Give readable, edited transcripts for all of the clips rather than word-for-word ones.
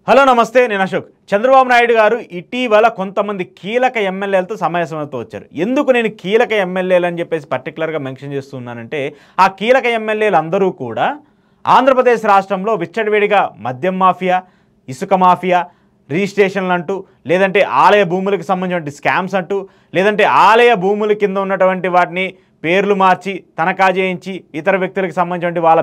Hello నమస్తే నేను అశోక్. చంద్రబాబు నాయుడు గారు ఇటీవల కొంతమంది కీలక ఎమ్మెల్యేలతో సమావేశంతో వచ్చారు. ఎందుకు నేను కీలక ఎమ్మెల్యేలు అని చెప్పేసి పర్టికులర్గా మెన్షన్ చేస్తున్నానంటే ఆ కీలక ఎమ్మెల్యేలు అందరూ కూడా ఆంధ్రప్రదేశ్ రాష్ట్రంలో విచ్చడివేడిగా మద్యం మాఫియా, ఇసుక మాఫియా, రిజిస్ట్రేషన్లు అంటూ, లేదంటే ఆలయ భూములకు సంబంధించిన స్కామ్స్ అంటూ, లేదంటే ఆలయ భూముల కింద ఉన్నటువంటి వాటిని పేర్లు మార్చి తనఖా చేయించి ఇతర వ్యక్తులకు సంబంధించిన వాళ్ళ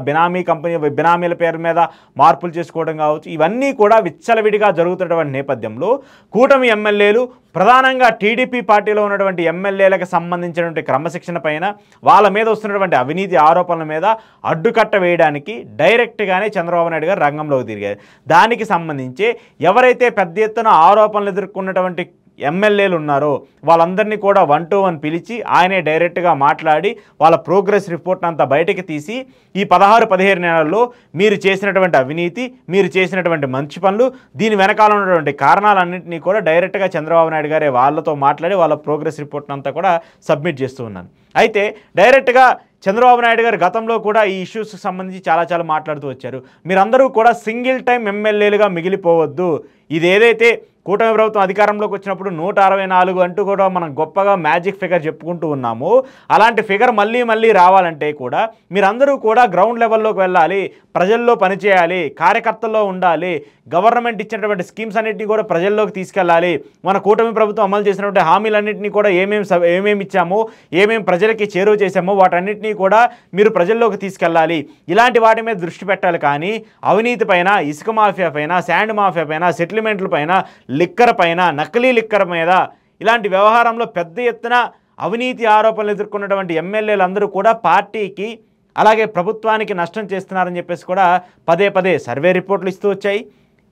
బినామీల పేరు మీద మార్పులు చేసుకోవడం కావచ్చు, ఇవన్నీ కూడా విచ్చలవిడిగా జరుగుతున్నటువంటి నేపథ్యంలో కూటమి ఎమ్మెల్యేలు ప్రధానంగా టీడీపీ పార్టీలో ఉన్నటువంటి ఎమ్మెల్యేలకు సంబంధించినటువంటి క్రమశిక్షణ పైన, వాళ్ళ మీద వస్తున్నటువంటి అవినీతి ఆరోపణల మీద అడ్డుకట్ట వేయడానికి డైరెక్ట్గానే చంద్రబాబు నాయుడు గారు రంగంలోకి తిరిగారు. దానికి సంబంధించి ఎవరైతే పెద్ద ఎత్తున ఆరోపణలు ఎదుర్కొన్నటువంటి ఎమ్మెల్యేలు ఉన్నారో వాళ్ళందరినీ కూడా 1-to-1 పిలిచి ఆయనే డైరెక్ట్గా మాట్లాడి వాళ్ళ ప్రోగ్రెస్ రిపోర్ట్ అంతా బయటకు తీసి ఈ 16-17 నెలల్లో మీరు చేసినటువంటి అవినీతి, మీరు చేసినటువంటి మంచి పనులు, దీని వెనకాల ఉన్నటువంటి కారణాలన్నింటినీ కూడా డైరెక్ట్గా చంద్రబాబు నాయుడు గారే వాళ్ళతో మాట్లాడి వాళ్ళ ప్రోగ్రెస్ రిపోర్ట్ అంతా కూడా సబ్మిట్ చేస్తూ ఉన్నాను. అయితే డైరెక్ట్గా చంద్రబాబు నాయుడు గారు గతంలో కూడా ఈ ఇష్యూస్కి సంబంధించి చాలా మాట్లాడుతూ వచ్చారు. మీరందరూ కూడా సింగిల్ టైం ఎమ్మెల్యేలుగా మిగిలిపోవద్దు. ఇది ఏదైతే కూటమి ప్రభుత్వం అధికారంలోకి వచ్చినప్పుడు 164 అంటూ కూడా మనం గొప్పగా మ్యాజిక్ ఫిగర్ చెప్పుకుంటూ ఉన్నాము, అలాంటి ఫిగర్ మళ్ళీ రావాలంటే కూడా మీరందరూ కూడా గ్రౌండ్ లెవెల్లోకి వెళ్ళాలి, ప్రజల్లో పనిచేయాలి, కార్యకర్తల్లో ఉండాలి, గవర్నమెంట్ ఇచ్చినటువంటి స్కీమ్స్ అన్నింటినీ కూడా ప్రజల్లోకి తీసుకెళ్ళాలి, మన కూటమి ప్రభుత్వం అమలు చేసినటువంటి హామీలన్నింటినీ కూడా ఏమేమి ఇచ్చామో, ఏమేమి ప్రజలకి చేరువ చేశామో వాటన్నిటినీ కూడా మీరు ప్రజల్లోకి తీసుకెళ్ళాలి, ఇలాంటి వాటి మీద దృష్టి పెట్టాలి. కానీ అవినీతి పైన, ఇసుక మాఫియా పైన, శాండ్ మాఫియా పైన, సెటిల్మెంట్ల పైన, లిక్కర్ పైన, నకిలీ లిక్కర్ మీద, ఇలాంటి వ్యవహారంలో పెద్ద ఎత్తున అవినీతి ఆరోపణలు ఎదుర్కొన్నటువంటి ఎమ్మెల్యేలందరూ కూడా పార్టీకి అలాగే ప్రభుత్వానికి నష్టం చేస్తున్నారని చెప్పేసి కూడా పదే సర్వే రిపోర్ట్లు ఇస్తూ వచ్చాయి,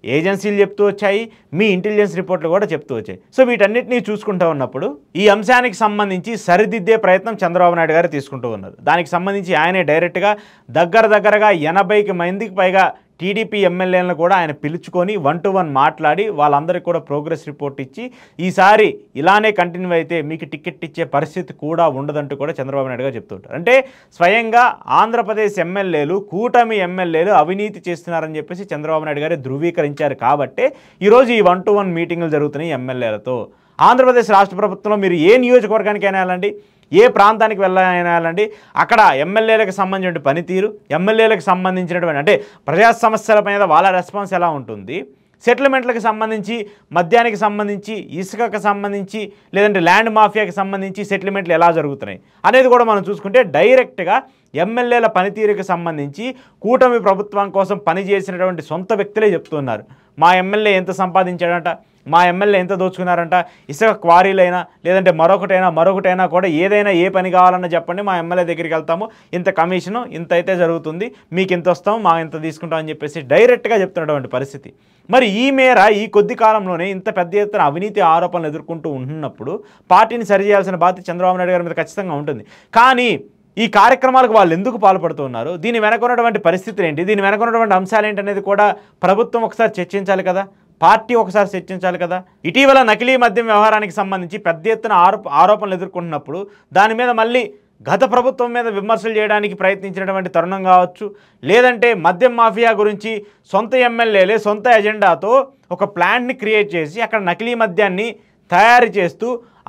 ఏజెన్సీలు చెప్తూ వచ్చాయి, మీ ఇంటెలిజెన్స్ రిపోర్ట్లు కూడా చెప్తూ వచ్చాయి. సో వీటన్నిటినీ చూసుకుంటూ ఉన్నప్పుడు ఈ అంశానికి సంబంధించి సరిదిద్దే ప్రయత్నం చంద్రబాబు నాయుడు గారు తీసుకుంటూ ఉన్నారు. దానికి సంబంధించి ఆయనే డైరెక్ట్గా దగ్గరగా 80 మందికి పైగా టీడీపీ ఎమ్మెల్యేలను కూడా ఆయన పిలుచుకొని 1-to-1 మాట్లాడి వాళ్ళందరికీ కూడా ప్రోగ్రెస్ రిపోర్ట్ ఇచ్చి ఈసారి ఇలానే కంటిన్యూ అయితే మీకు టికెట్ ఇచ్చే పరిస్థితి కూడా ఉండదంటూ కూడా చంద్రబాబు నాయుడు గారు చెప్తుంటారు. అంటే స్వయంగా ఆంధ్రప్రదేశ్ ఎమ్మెల్యేలు, కూటమి ఎమ్మెల్యేలు అవినీతి చేస్తున్నారని చెప్పేసి చంద్రబాబు నాయుడు గారు ధృవీకరించారు. కాబట్టి ఈరోజు ఈ 1-to-1 మీటింగులు జరుగుతున్నాయి ఎమ్మెల్యేలతో. ఆంధ్రప్రదేశ్ రాష్ట్ర ప్రభుత్వంలో మీరు ఏ నియోజకవర్గానికి అయినా వెళ్ళండి, ఏ ప్రాంతానికి వెళ్ళాలండి, అక్కడ ఎమ్మెల్యేలకు సంబంధించిన పనితీరు, ఎమ్మెల్యేలకు సంబంధించినటువంటి అంటే ప్రజా సమస్యల మీద వాళ్ళ రెస్పాన్స్ ఎలా ఉంటుంది, సెటిల్మెంట్లకు సంబంధించి, మద్యానికి సంబంధించి, ఇసుకకు సంబంధించి, లేదంటే ల్యాండ్ మాఫియాకి సంబంధించి సెటిల్మెంట్లు ఎలా జరుగుతున్నాయి అనేది కూడా మనం చూసుకుంటే డైరెక్ట్గా ఎమ్మెల్యేల పనితీరుకి సంబంధించి కూటమి ప్రభుత్వం కోసం పనిచేసినటువంటి సొంత వ్యక్తులే చెప్తున్నారు. మా ఎమ్మెల్యే ఎంత సంపాదించాడంట, మా ఎమ్మెల్యే ఎంత దోచుకున్నారంట, ఇసుక క్వారీలైనా లేదంటే మరొకటైనా కూడా ఏదైనా ఏ పని కావాలన్నా చెప్పండి, మా ఎమ్మెల్యే దగ్గరికి వెళ్తాము, ఇంత కమిషను ఇంత అయితే జరుగుతుంది, మీకు ఇంత వస్తాము, మా ఇంత తీసుకుంటాం అని చెప్పేసి డైరెక్ట్గా చెప్తున్నటువంటి పరిస్థితి. మరి ఈ మేర ఈ కొద్ది కాలంలోనే ఇంత పెద్ద ఎత్తున అవినీతి ఆరోపణలు ఎదుర్కొంటూ ఉంటున్నప్పుడు పార్టీని సరిచేయాల్సిన బాధ్యత చంద్రబాబు నాయుడు గారి మీద ఖచ్చితంగా ఉంటుంది. కానీ ఈ కార్యక్రమాలకు వాళ్ళు ఎందుకు పాల్పడుతున్నారు, దీని వెనకున్నటువంటి పరిస్థితులు ఏంటి, దీని వెనకున్నటువంటి అంశాలు ఏంటి అనేది కూడా ప్రభుత్వం ఒకసారి చర్చించాలి కదా, పార్టీ ఒకసారి చర్చించాలి కదా. ఇటీవల నకిలీ మద్యం వ్యవహారానికి సంబంధించి పెద్ద ఎత్తున ఆరోపణలు ఎదుర్కొంటున్నప్పుడు దాని మీద మళ్ళీ గత ప్రభుత్వం మీద విమర్శలు చేయడానికి ప్రయత్నించినటువంటి తరుణం కావచ్చు, లేదంటే మద్యం మాఫియా గురించి సొంత ఎమ్మెల్యేలే సొంత ఎజెండాతో ఒక ప్లాంట్ని క్రియేట్ చేసి అక్కడ నకిలీ మద్యాన్ని తయారు చేస్తూ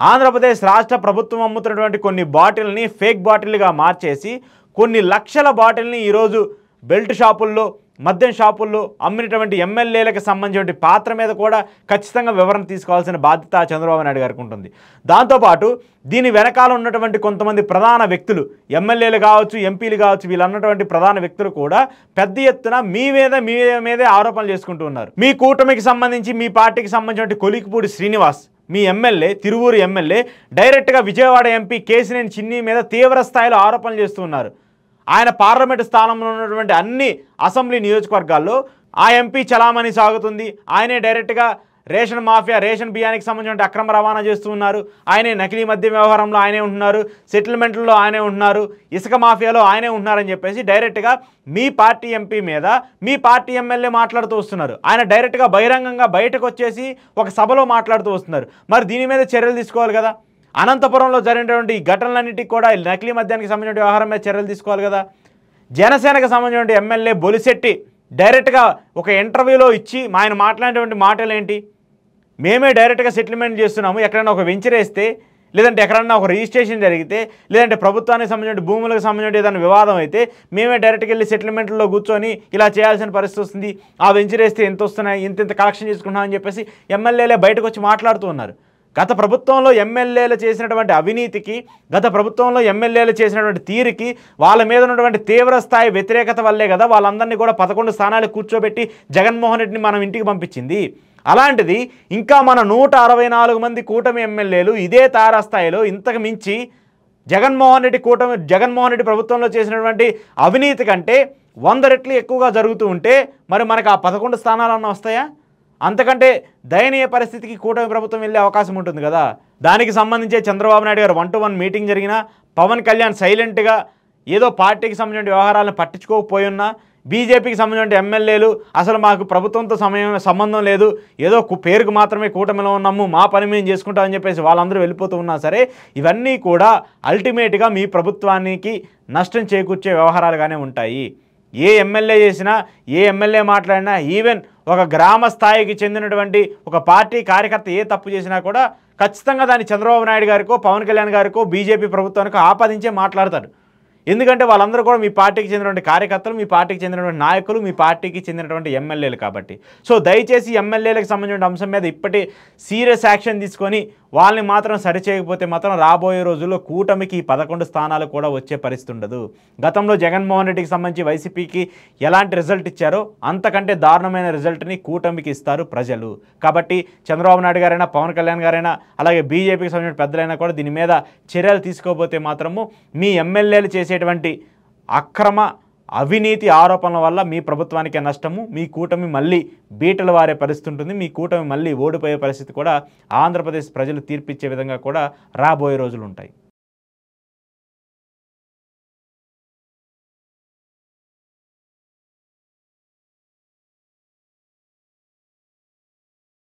ఆంధ్రప్రదేశ్ రాష్ట్ర ప్రభుత్వం అమ్ముతున్నటువంటి కొన్ని బాటిల్ని ఫేక్ బాటిల్గా మార్చేసి కొన్ని లక్షల బాటిల్ని ఈరోజు బెల్ట్ షాపుల్లో, మద్యం షాపుల్లో అమ్మినటువంటి ఎమ్మెల్యేలకు సంబంధించిన పాత్ర మీద కూడా ఖచ్చితంగా వివరణ తీసుకోవాల్సిన బాధ్యత చంద్రబాబు నాయుడు గారికి ఉంటుంది. దాంతోపాటు దీని వెనకాల ఉన్నటువంటి కొంతమంది ప్రధాన వ్యక్తులు, ఎమ్మెల్యేలు కావచ్చు, ఎంపీలు కావచ్చు, వీళ్ళన్నటువంటి ప్రధాన వ్యక్తులు కూడా పెద్ద ఎత్తున మీ మీదే ఆరోపణలు చేసుకుంటూ ఉన్నారు. మీ కూటమికి సంబంధించి, మీ పార్టీకి సంబంధించిన కొలికిపూడి శ్రీనివాస్, మీ ఎమ్మెల్యే, తిరువూరు ఎమ్మెల్యే డైరెక్ట్గా విజయవాడ ఎంపీ కేశినేని చిన్ని మీద తీవ్ర స్థాయిలో ఆరోపణలు చేస్తున్నారు. ఆయన పార్లమెంటు స్థానంలో ఉన్నటువంటి అన్ని అసెంబ్లీ నియోజకవర్గాల్లో ఆ ఎంపీ చలామణి సాగుతుంది. ఆయనే డైరెక్ట్గా రేషన్ మాఫియా, రేషన్ బియ్యానికి సంబంధించిన అక్రమ రవాణా చేస్తూ ఉన్నారు, ఆయనే నకిలీ మద్యం వ్యవహారంలో ఆయనే ఉంటున్నారు, సెటిల్మెంట్లలో ఆయనే ఉంటున్నారు, ఇసుక మాఫియాలో ఆయనే ఉంటున్నారని చెప్పేసి డైరెక్ట్గా మీ పార్టీ ఎంపీ మీద మీ పార్టీ ఎమ్మెల్యే మాట్లాడుతూ వస్తున్నారు. ఆయన డైరెక్ట్గా బహిరంగంగా బయటకు వచ్చేసి ఒక సభలో మాట్లాడుతూ వస్తున్నారు. మరి దీని మీద చర్యలు తీసుకోవాలి కదా. అనంతపురంలో జరిగినటువంటి ఈ ఘటనలన్నింటికి కూడా నకిలీ మద్యానికి సంబంధించిన వ్యవహారం మీద చర్యలు తీసుకోవాలి కదా. జనసేనకు సంబంధించిన ఎమ్మెల్యే బొలిశెట్టి డైరెక్ట్గా ఒక ఇంటర్వ్యూలో ఇచ్చి ఆయన మాట్లాడేటువంటి మాటలు ఏంటి, మేమే డైరెక్ట్గా సెటిల్మెంట్ చేస్తున్నాము, ఎక్కడైనా ఒక వెంచర్ వేస్తే లేదంటే ఎక్కడన్నా ఒక రిజిస్ట్రేషన్ జరిగితే లేదంటే ప్రభుత్వానికి సంబంధించిన భూములకు సంబంధించిన ఏదైనా వివాదం అయితే మేమే డైరెక్ట్గా వెళ్ళి సెటిల్మెంట్లో కూర్చొని ఇలా చేయాల్సిన పరిస్థితి వస్తుంది, ఆ వెంచర్ వేస్తే ఎంత వస్తున్నాయి, ఇంత కలెక్షన్ చేసుకుంటున్నామని చెప్పేసి ఎమ్మెల్యేలే బయటకు వచ్చి మాట్లాడుతూ ఉన్నారు. గత ప్రభుత్వంలో ఎమ్మెల్యేలు చేసినటువంటి అవినీతికి, గత ప్రభుత్వంలో ఎమ్మెల్యేలు చేసినటువంటి తీరుకి, వాళ్ళ మీద ఉన్నటువంటి తీవ్ర స్థాయి వ్యతిరేకత వల్లే కదా వాళ్ళందరినీ కూడా 11 స్థానాలు కూర్చోబెట్టి జగన్మోహన్ రెడ్డిని మనం ఇంటికి పంపించింది. అలాంటిది ఇంకా మన 164 మంది కూటమి ఎమ్మెల్యేలు ఇదే తారాస్థాయిలో ఇంతకు మించి జగన్మోహన్ రెడ్డి ప్రభుత్వంలో చేసినటువంటి అవినీతి కంటే 100 రెట్లు ఎక్కువగా జరుగుతూ ఉంటే మరి మనకు ఆ 11 స్థానాలన్నా వస్తాయా? అంతకంటే దయనీయ పరిస్థితికి కూటమి ప్రభుత్వం వెళ్ళే అవకాశం ఉంటుంది కదా. దానికి సంబంధించే చంద్రబాబు నాయుడు గారు 1-to-1 మీటింగ్ జరిగినా, పవన్ కళ్యాణ్ సైలెంట్గా ఏదో పార్టీకి సంబంధించిన వ్యవహారాలను పట్టించుకోకపోయున్నా, బీజేపీకి సంబంధించిన ఎమ్మెల్యేలు అసలు మాకు ప్రభుత్వంతో సంబంధం లేదు, ఏదో పేరుకు మాత్రమే కూటమిలో ఉన్నాము, మా పని మేము చేసుకుంటామని చెప్పేసి వాళ్ళందరూ వెళ్ళిపోతూ ఉన్నా సరే ఇవన్నీ కూడా అల్టిమేట్గా మీ ప్రభుత్వానికి నష్టం చేకూర్చే వ్యవహారాలుగానే ఉంటాయి. ఏ ఎమ్మెల్యే చేసినా, ఏ ఎమ్మెల్యే మాట్లాడినా, ఈవెన్ ఒక గ్రామ స్థాయికి చెందినటువంటి ఒక పార్టీ కార్యకర్త ఏ తప్పు చేసినా కూడా ఖచ్చితంగా దాన్ని చంద్రబాబు నాయుడు గారికో, పవన్ కళ్యాణ్ గారికో, బీజేపీ ప్రభుత్వానికో ఆపాదించే మాట్లాడతారు. ఎందుకంటే వాళ్ళందరూ కూడా మీ పార్టీకి చెందినటువంటి కార్యకర్తలు, మీ పార్టీకి చెందినటువంటి నాయకులు, మీ పార్టీకి చెందినటువంటి ఎమ్మెల్యేలు కాబట్టి. సో దయచేసి ఎమ్మెల్యేలకు సంబంధించిన అంశం మీద ఇప్పటి సీరియస్ యాక్షన్ తీసుకొని వాళ్ళని మాత్రం సరిచేయకపోతే మాత్రం రాబోయే రోజుల్లో కూటమికి 11 స్థానాలు కూడా వచ్చే పరిస్థితి ఉండదు. గతంలో జగన్మోహన్ రెడ్డికి సంబంధించి వైసీపీకి ఎలాంటి రిజల్ట్ ఇచ్చారో అంతకంటే దారుణమైన రిజల్ట్ని కూటమికి ఇస్తారు ప్రజలు. కాబట్టి చంద్రబాబు నాయుడు గారైనా, పవన్ కళ్యాణ్ గారైనా, అలాగే బీజేపీకి సంబంధించిన పెద్దలైనా కూడా దీని మీద చర్యలు తీసుకోకపోతే మాత్రము మీ ఎమ్మెల్యేలు చేసేటువంటి అక్రమ అవినీతి ఆరోపణల వల్ల మీ ప్రభుత్వానికే నష్టము, మీ కూటమి మళ్ళీ బీటలు వారే పరిస్థితి ఉంటుంది, మీ కూటమి మళ్ళీ ఓడిపోయే పరిస్థితి కూడా ఆంధ్రప్రదేశ్ ప్రజలు తీర్పిచ్చే విధంగా కూడా రాబోయే రోజులు ఉంటాయి.